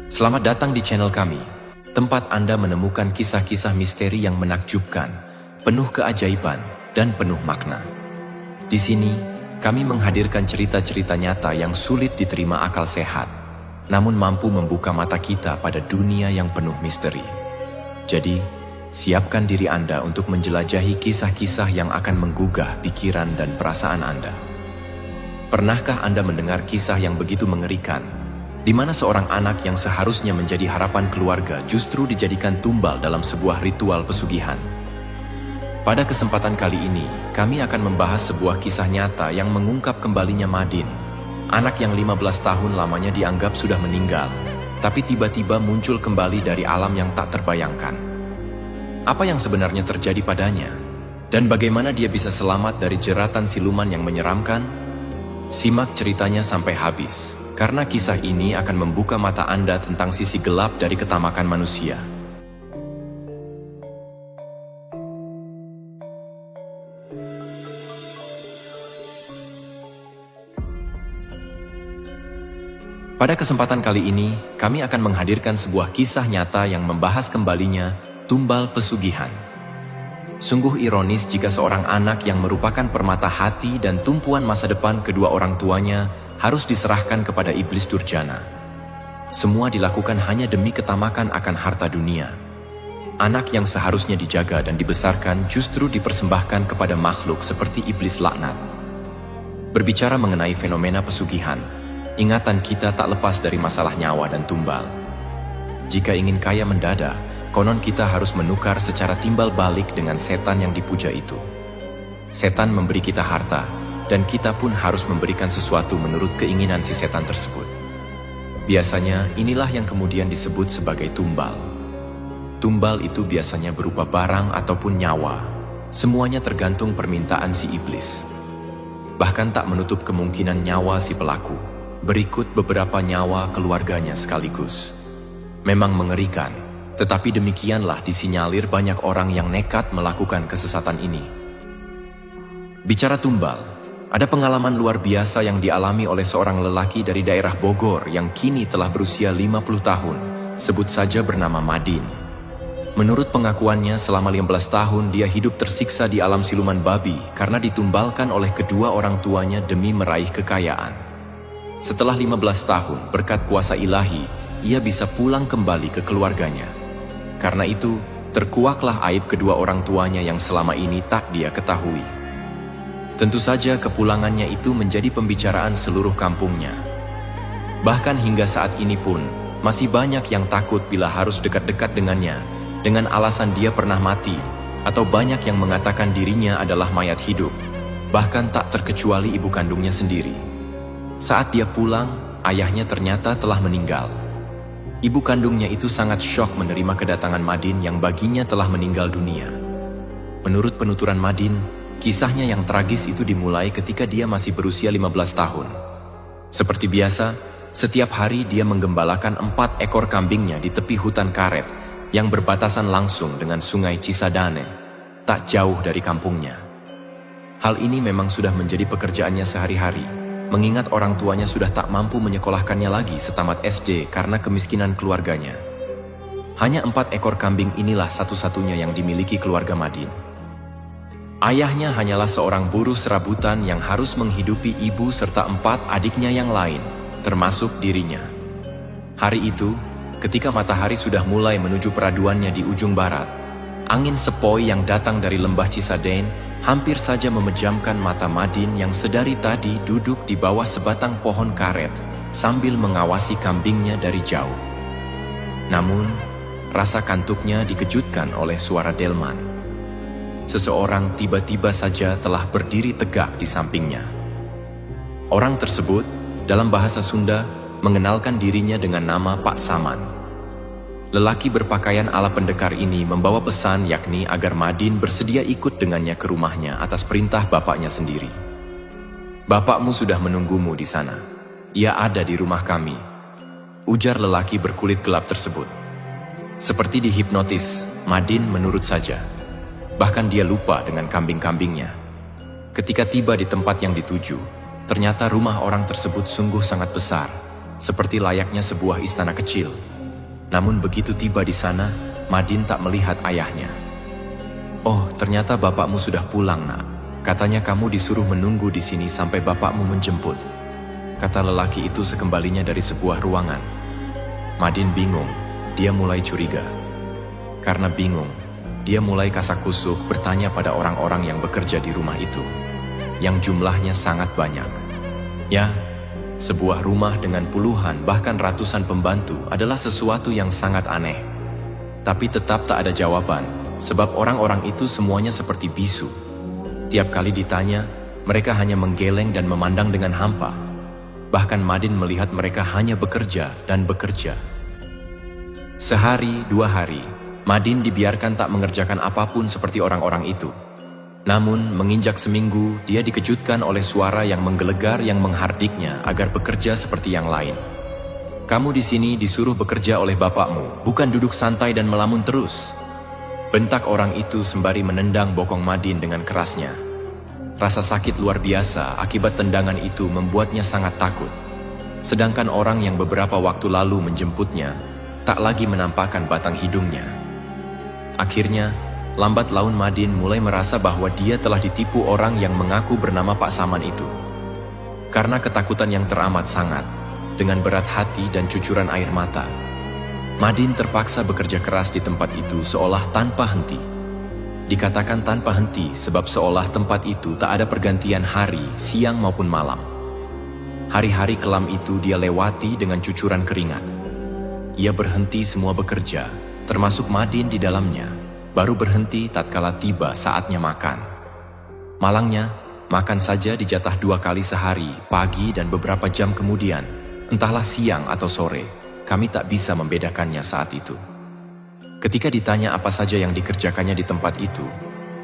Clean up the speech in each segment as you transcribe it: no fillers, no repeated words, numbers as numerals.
Selamat datang di channel kami, tempat Anda menemukan kisah-kisah misteri yang menakjubkan, penuh keajaiban, dan penuh makna. Di sini, kami menghadirkan cerita-cerita nyata yang sulit diterima akal sehat, namun mampu membuka mata kita pada dunia yang penuh misteri. Jadi, siapkan diri Anda untuk menjelajahi kisah-kisah yang akan menggugah pikiran dan perasaan Anda. Pernahkah Anda mendengar kisah yang begitu mengerikan, di mana seorang anak yang seharusnya menjadi harapan keluarga justru dijadikan tumbal dalam sebuah ritual pesugihan? Pada kesempatan kali ini, kami akan membahas sebuah kisah nyata yang mengungkap kembalinya Madin, anak yang 15 tahun lamanya dianggap sudah meninggal, tapi tiba-tiba muncul kembali dari alam yang tak terbayangkan. Apa yang sebenarnya terjadi padanya? Dan bagaimana dia bisa selamat dari jeratan siluman yang menyeramkan? Simak ceritanya sampai habis, karena kisah ini akan membuka mata Anda tentang sisi gelap dari ketamakan manusia. Pada kesempatan kali ini, kami akan menghadirkan sebuah kisah nyata yang membahas kembalinya tumbal pesugihan. Sungguh ironis jika seorang anak yang merupakan permata hati dan tumpuan masa depan kedua orang tuanya harus diserahkan kepada iblis durjana. Semua dilakukan hanya demi ketamakan akan harta dunia. Anak yang seharusnya dijaga dan dibesarkan justru dipersembahkan kepada makhluk seperti iblis laknat. Berbicara mengenai fenomena pesugihan, ingatan kita tak lepas dari masalah nyawa dan tumbal. Jika ingin kaya mendadak, konon kita harus menukar secara timbal balik dengan setan yang dipuja itu. Setan memberi kita harta, dan kita pun harus memberikan sesuatu menurut keinginan si setan tersebut. Biasanya, inilah yang kemudian disebut sebagai tumbal. Tumbal itu biasanya berupa barang ataupun nyawa. Semuanya tergantung permintaan si iblis. Bahkan tak menutup kemungkinan nyawa si pelaku. Berikut beberapa nyawa keluarganya sekaligus. Memang mengerikan, tetapi demikianlah disinyalir banyak orang yang nekat melakukan kesesatan ini. Bicara tumbal, ada pengalaman luar biasa yang dialami oleh seorang lelaki dari daerah Bogor yang kini telah berusia 50 tahun, sebut saja bernama Madin. Menurut pengakuannya, selama 15 tahun dia hidup tersiksa di alam siluman babi karena ditumbalkan oleh kedua orang tuanya demi meraih kekayaan. Setelah 15 tahun, berkat kuasa ilahi, ia bisa pulang kembali ke keluarganya. Karena itu, terkuaklah aib kedua orang tuanya yang selama ini tak dia ketahui. Tentu saja kepulangannya itu menjadi pembicaraan seluruh kampungnya. Bahkan hingga saat ini pun, masih banyak yang takut bila harus dekat-dekat dengannya, dengan alasan dia pernah mati, atau banyak yang mengatakan dirinya adalah mayat hidup, bahkan tak terkecuali ibu kandungnya sendiri. Saat dia pulang, ayahnya ternyata telah meninggal. Ibu kandungnya itu sangat syok menerima kedatangan Madin yang baginya telah meninggal dunia. Menurut penuturan Madin, kisahnya yang tragis itu dimulai ketika dia masih berusia 15 tahun. Seperti biasa, setiap hari dia menggembalakan 4 ekor kambingnya di tepi hutan karet yang berbatasan langsung dengan sungai Cisadane, tak jauh dari kampungnya. Hal ini memang sudah menjadi pekerjaannya sehari-hari, mengingat orang tuanya sudah tak mampu menyekolahkannya lagi setamat SD karena kemiskinan keluarganya. Hanya 4 ekor kambing inilah satu-satunya yang dimiliki keluarga Madin. Ayahnya hanyalah seorang buruh serabutan yang harus menghidupi ibu serta 4 adiknya yang lain, termasuk dirinya. Hari itu, ketika matahari sudah mulai menuju peraduannya di ujung barat, angin sepoi yang datang dari lembah Cisadane hampir saja memejamkan mata Madin yang sedari tadi duduk di bawah sebatang pohon karet sambil mengawasi kambingnya dari jauh. Namun, rasa kantuknya dikejutkan oleh suara delman. Seseorang tiba-tiba saja telah berdiri tegak di sampingnya. Orang tersebut, dalam bahasa Sunda, mengenalkan dirinya dengan nama Pak Saman. Lelaki berpakaian ala pendekar ini membawa pesan yakni agar Madin bersedia ikut dengannya ke rumahnya atas perintah bapaknya sendiri. "Bapakmu sudah menunggumu di sana. Ia ada di rumah kami," ujar lelaki berkulit gelap tersebut. Seperti dihipnotis, Madin menurut saja. Bahkan dia lupa dengan kambing-kambingnya. Ketika tiba di tempat yang dituju, ternyata rumah orang tersebut sungguh sangat besar, seperti layaknya sebuah istana kecil. Namun begitu tiba di sana, Madin tak melihat ayahnya. "Oh, ternyata bapakmu sudah pulang, Nak. Katanya kamu disuruh menunggu di sini sampai bapakmu menjemput," kata lelaki itu sekembalinya dari sebuah ruangan. Madin bingung, dia mulai curiga. Karena bingung, dia mulai kasakusuk bertanya pada orang-orang yang bekerja di rumah itu, yang jumlahnya sangat banyak. Ya, sebuah rumah dengan puluhan bahkan ratusan pembantu adalah sesuatu yang sangat aneh. Tapi tetap tak ada jawaban, sebab orang-orang itu semuanya seperti bisu. Tiap kali ditanya, mereka hanya menggeleng dan memandang dengan hampa. Bahkan Madin melihat mereka hanya bekerja dan bekerja. Sehari, 2 hari, Madin dibiarkan tak mengerjakan apapun seperti orang-orang itu. Namun, menginjak seminggu, dia dikejutkan oleh suara yang menggelegar yang menghardiknya agar bekerja seperti yang lain. "Kamu di sini disuruh bekerja oleh bapakmu, bukan duduk santai dan melamun terus," bentak orang itu sembari menendang bokong Madin dengan kerasnya. Rasa sakit luar biasa akibat tendangan itu membuatnya sangat takut. Sedangkan orang yang beberapa waktu lalu menjemputnya, tak lagi menampakkan batang hidungnya. Akhirnya, lambat laun Madin mulai merasa bahwa dia telah ditipu orang yang mengaku bernama Pak Saman itu. Karena ketakutan yang teramat sangat, dengan berat hati dan cucuran air mata, Madin terpaksa bekerja keras di tempat itu seolah tanpa henti. Dikatakan tanpa henti sebab seolah tempat itu tak ada pergantian hari, siang maupun malam. Hari-hari kelam itu dia lewati dengan cucuran keringat. Ia berhenti semua bekerja, termasuk Madin di dalamnya, baru berhenti tatkala tiba saatnya makan. Malangnya, makan saja dijatah 2 kali sehari, pagi dan beberapa jam kemudian, entahlah siang atau sore, kami tak bisa membedakannya saat itu. Ketika ditanya apa saja yang dikerjakannya di tempat itu,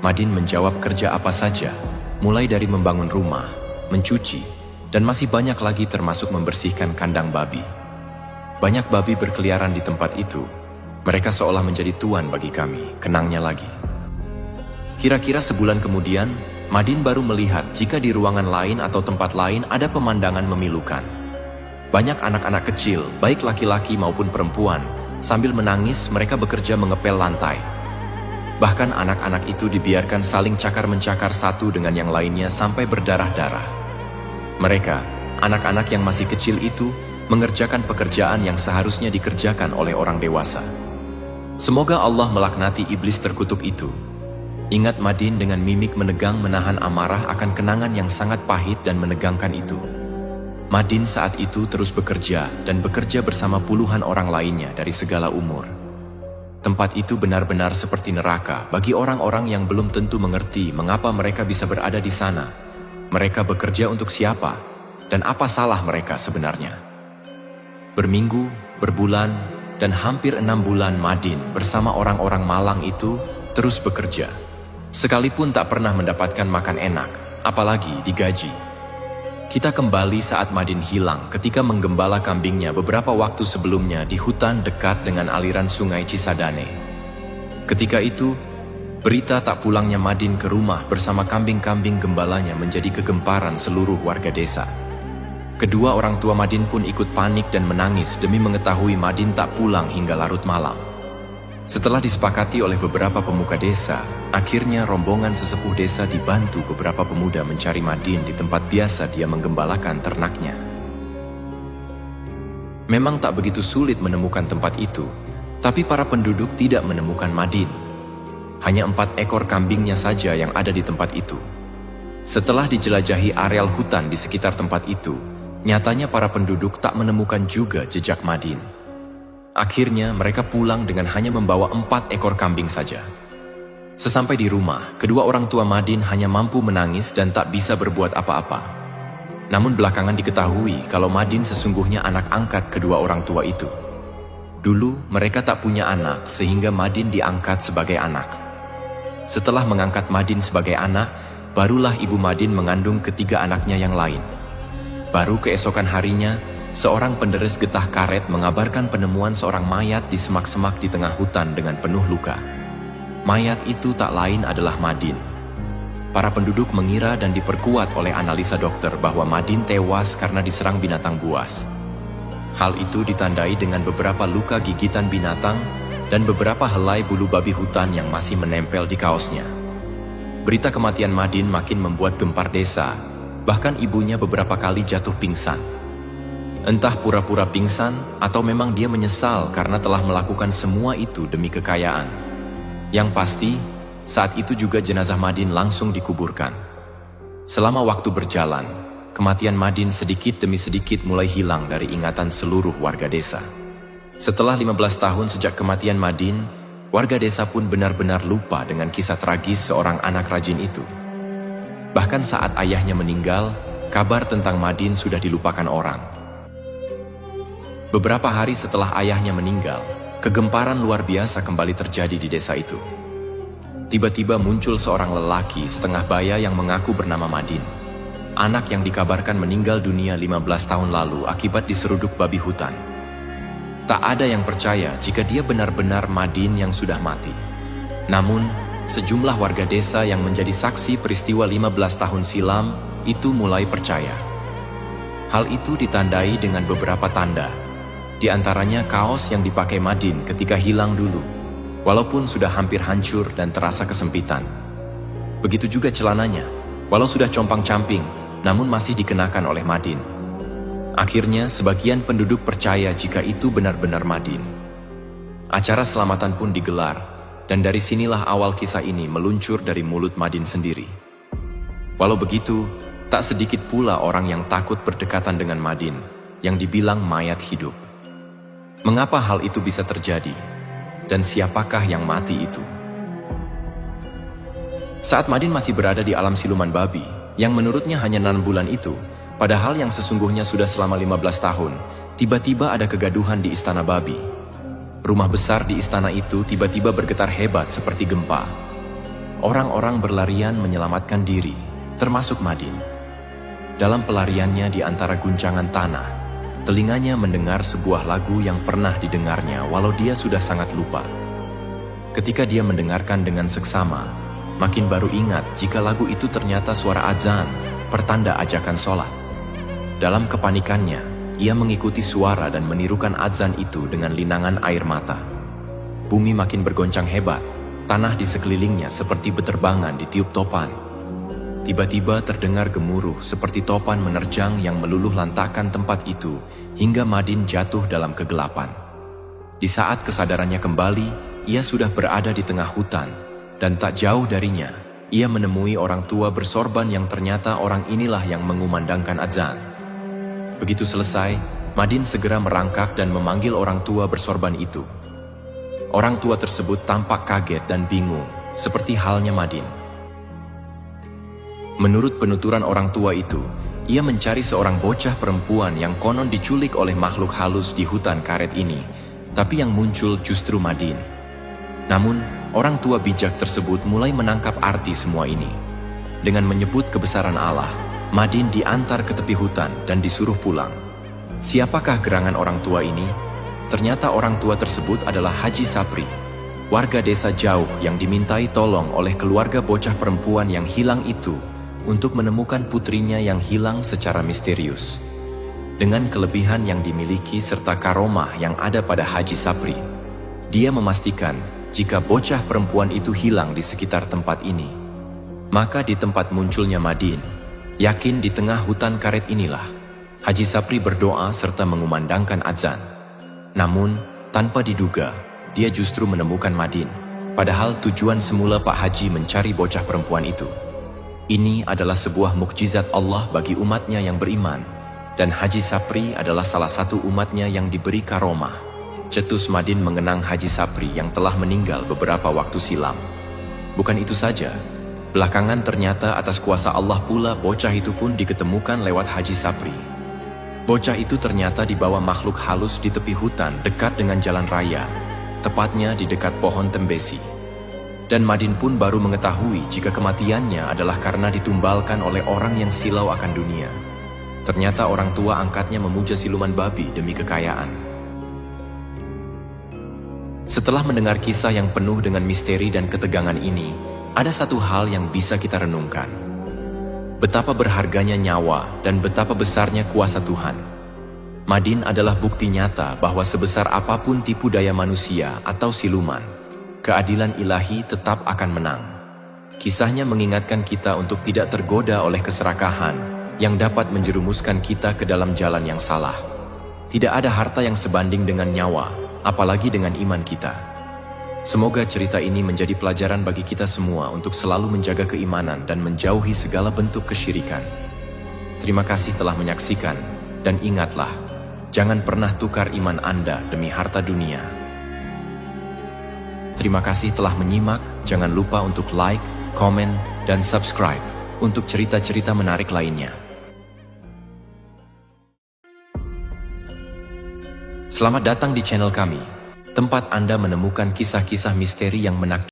Madin menjawab kerja apa saja, mulai dari membangun rumah, mencuci, dan masih banyak lagi termasuk membersihkan kandang babi. Banyak babi berkeliaran di tempat itu. Mereka seolah menjadi tuan bagi kami, kenangnya lagi. Kira-kira sebulan kemudian, Madin baru melihat jika di ruangan lain atau tempat lain ada pemandangan memilukan. Banyak anak-anak kecil, baik laki-laki maupun perempuan, sambil menangis mereka bekerja mengepel lantai. Bahkan anak-anak itu dibiarkan saling cakar-mencakar satu dengan yang lainnya sampai berdarah-darah. Mereka, anak-anak yang masih kecil itu, mengerjakan pekerjaan yang seharusnya dikerjakan oleh orang dewasa. Semoga Allah melaknati iblis terkutuk itu. Ingat Madin dengan mimik menegang menahan amarah akan kenangan yang sangat pahit dan menegangkan itu. Madin saat itu terus bekerja dan bekerja bersama puluhan orang lainnya dari segala umur. Tempat itu benar-benar seperti neraka bagi orang-orang yang belum tentu mengerti mengapa mereka bisa berada di sana. Mereka bekerja untuk siapa dan apa salah mereka sebenarnya. Berminggu, berbulan, dan hampir 6 bulan Madin bersama orang-orang malang itu terus bekerja. Sekalipun tak pernah mendapatkan makan enak, apalagi digaji. Kita kembali saat Madin hilang ketika menggembala kambingnya beberapa waktu sebelumnya di hutan dekat dengan aliran sungai Cisadane. Ketika itu, berita tak pulangnya Madin ke rumah bersama kambing-kambing gembalanya menjadi kegemparan seluruh warga desa. Kedua orang tua Madin pun ikut panik dan menangis demi mengetahui Madin tak pulang hingga larut malam. Setelah disepakati oleh beberapa pemuka desa, akhirnya rombongan sesepuh desa dibantu beberapa pemuda mencari Madin di tempat biasa dia menggembalakan ternaknya. Memang tak begitu sulit menemukan tempat itu, tapi para penduduk tidak menemukan Madin. Hanya 4 ekor kambingnya saja yang ada di tempat itu. Setelah dijelajahi areal hutan di sekitar tempat itu, nyatanya para penduduk tak menemukan juga jejak Madin. Akhirnya mereka pulang dengan hanya membawa 4 ekor kambing saja. Sesampai di rumah, kedua orang tua Madin hanya mampu menangis dan tak bisa berbuat apa-apa. Namun belakangan diketahui kalau Madin sesungguhnya anak angkat kedua orang tua itu. Dulu mereka tak punya anak sehingga Madin diangkat sebagai anak. Setelah mengangkat Madin sebagai anak, barulah ibu Madin mengandung ketiga anaknya yang lain. Baru keesokan harinya, seorang penderes getah karet mengabarkan penemuan seorang mayat di semak-semak di tengah hutan dengan penuh luka. Mayat itu tak lain adalah Madin. Para penduduk mengira dan diperkuat oleh analisa dokter bahwa Madin tewas karena diserang binatang buas. Hal itu ditandai dengan beberapa luka gigitan binatang dan beberapa helai bulu babi hutan yang masih menempel di kaosnya. Berita kematian Madin makin membuat gempar desa, bahkan ibunya beberapa kali jatuh pingsan. Entah pura-pura pingsan atau memang dia menyesal karena telah melakukan semua itu demi kekayaan. Yang pasti, saat itu juga jenazah Madin langsung dikuburkan. Selama waktu berjalan, kematian Madin sedikit demi sedikit mulai hilang dari ingatan seluruh warga desa. Setelah 15 tahun sejak kematian Madin, warga desa pun benar-benar lupa dengan kisah tragis seorang anak rajin itu. Bahkan saat ayahnya meninggal, kabar tentang Madin sudah dilupakan orang. Beberapa hari setelah ayahnya meninggal, kegemparan luar biasa kembali terjadi di desa itu. Tiba-tiba muncul seorang lelaki setengah baya yang mengaku bernama Madin. Anak yang dikabarkan meninggal dunia 15 tahun lalu akibat diseruduk babi hutan. Tak ada yang percaya jika dia benar-benar Madin yang sudah mati. Namun, sejumlah warga desa yang menjadi saksi peristiwa 15 tahun silam itu mulai percaya. Hal itu ditandai dengan beberapa tanda. Di antaranya kaos yang dipakai Madin ketika hilang dulu, walaupun sudah hampir hancur dan terasa kesempitan. Begitu juga celananya, walau sudah compang-camping, namun masih dikenakan oleh Madin. Akhirnya, sebagian penduduk percaya jika itu benar-benar Madin. Acara selamatan pun digelar, dan dari sinilah awal kisah ini meluncur dari mulut Madin sendiri. Walau begitu, tak sedikit pula orang yang takut berdekatan dengan Madin, yang dibilang mayat hidup. Mengapa hal itu bisa terjadi? Dan siapakah yang mati itu? Saat Madin masih berada di alam siluman babi, yang menurutnya hanya 6 bulan itu, padahal yang sesungguhnya sudah selama 15 tahun, tiba-tiba ada kegaduhan di istana babi. Rumah besar di istana itu tiba-tiba bergetar hebat seperti gempa. Orang-orang berlarian menyelamatkan diri, termasuk Madin. Dalam pelariannya di antara guncangan tanah, telinganya mendengar sebuah lagu yang pernah didengarnya walau dia sudah sangat lupa. Ketika dia mendengarkan dengan seksama, makin baru ingat jika lagu itu ternyata suara azan, pertanda ajakan sholat. Dalam kepanikannya, ia mengikuti suara dan menirukan azan itu dengan linangan air mata. Bumi makin bergoncang hebat, tanah di sekelilingnya seperti beterbangan ditiup topan. Tiba-tiba terdengar gemuruh seperti topan menerjang yang meluluh lantakkan tempat itu hingga Madin jatuh dalam kegelapan. Di saat kesadarannya kembali, ia sudah berada di tengah hutan, dan tak jauh darinya, ia menemui orang tua bersorban yang ternyata orang inilah yang mengumandangkan azan. Begitu selesai, Madin segera merangkak dan memanggil orang tua bersorban itu. Orang tua tersebut tampak kaget dan bingung, seperti halnya Madin. Menurut penuturan orang tua itu, ia mencari seorang bocah perempuan yang konon diculik oleh makhluk halus di hutan karet ini, tapi yang muncul justru Madin. Namun, orang tua bijak tersebut mulai menangkap arti semua ini. Dengan menyebut kebesaran Allah, Madin diantar ke tepi hutan dan disuruh pulang. Siapakah gerangan orang tua ini? Ternyata orang tua tersebut adalah Haji Sapri, warga desa jauh yang dimintai tolong oleh keluarga bocah perempuan yang hilang itu untuk menemukan putrinya yang hilang secara misterius. Dengan kelebihan yang dimiliki serta karomah yang ada pada Haji Sapri, dia memastikan jika bocah perempuan itu hilang di sekitar tempat ini. Maka di tempat munculnya Madin, yakin di tengah hutan karet inilah, Haji Sapri berdoa serta mengumandangkan azan. Namun, tanpa diduga, dia justru menemukan Madin, padahal tujuan semula Pak Haji mencari bocah perempuan itu. Ini adalah sebuah mukjizat Allah bagi umatnya yang beriman, dan Haji Sapri adalah salah satu umatnya yang diberi karomah. Cetus Madin mengenang Haji Sapri yang telah meninggal beberapa waktu silam. Bukan itu saja, belakangan ternyata atas kuasa Allah pula bocah itu pun diketemukan lewat Haji Sapri. Bocah itu ternyata dibawa makhluk halus di tepi hutan dekat dengan jalan raya, tepatnya di dekat pohon tembesi. Dan Madin pun baru mengetahui jika kematiannya adalah karena ditumbalkan oleh orang yang silau akan dunia. Ternyata orang tua angkatnya memuja siluman babi demi kekayaan. Setelah mendengar kisah yang penuh dengan misteri dan ketegangan ini, ada satu hal yang bisa kita renungkan. Betapa berharganya nyawa dan betapa besarnya kuasa Tuhan. Madin adalah bukti nyata bahwa sebesar apapun tipu daya manusia atau siluman, keadilan ilahi tetap akan menang. Kisahnya mengingatkan kita untuk tidak tergoda oleh keserakahan yang dapat menjerumuskan kita ke dalam jalan yang salah. Tidak ada harta yang sebanding dengan nyawa, apalagi dengan iman kita. Semoga cerita ini menjadi pelajaran bagi kita semua untuk selalu menjaga keimanan dan menjauhi segala bentuk kesyirikan. Terima kasih telah menyaksikan, dan ingatlah, jangan pernah tukar iman Anda demi harta dunia. Terima kasih telah menyimak, jangan lupa untuk like, komen, dan subscribe untuk cerita-cerita menarik lainnya. Selamat datang di channel kami, tempat Anda menemukan kisah-kisah misteri yang menakjubkan.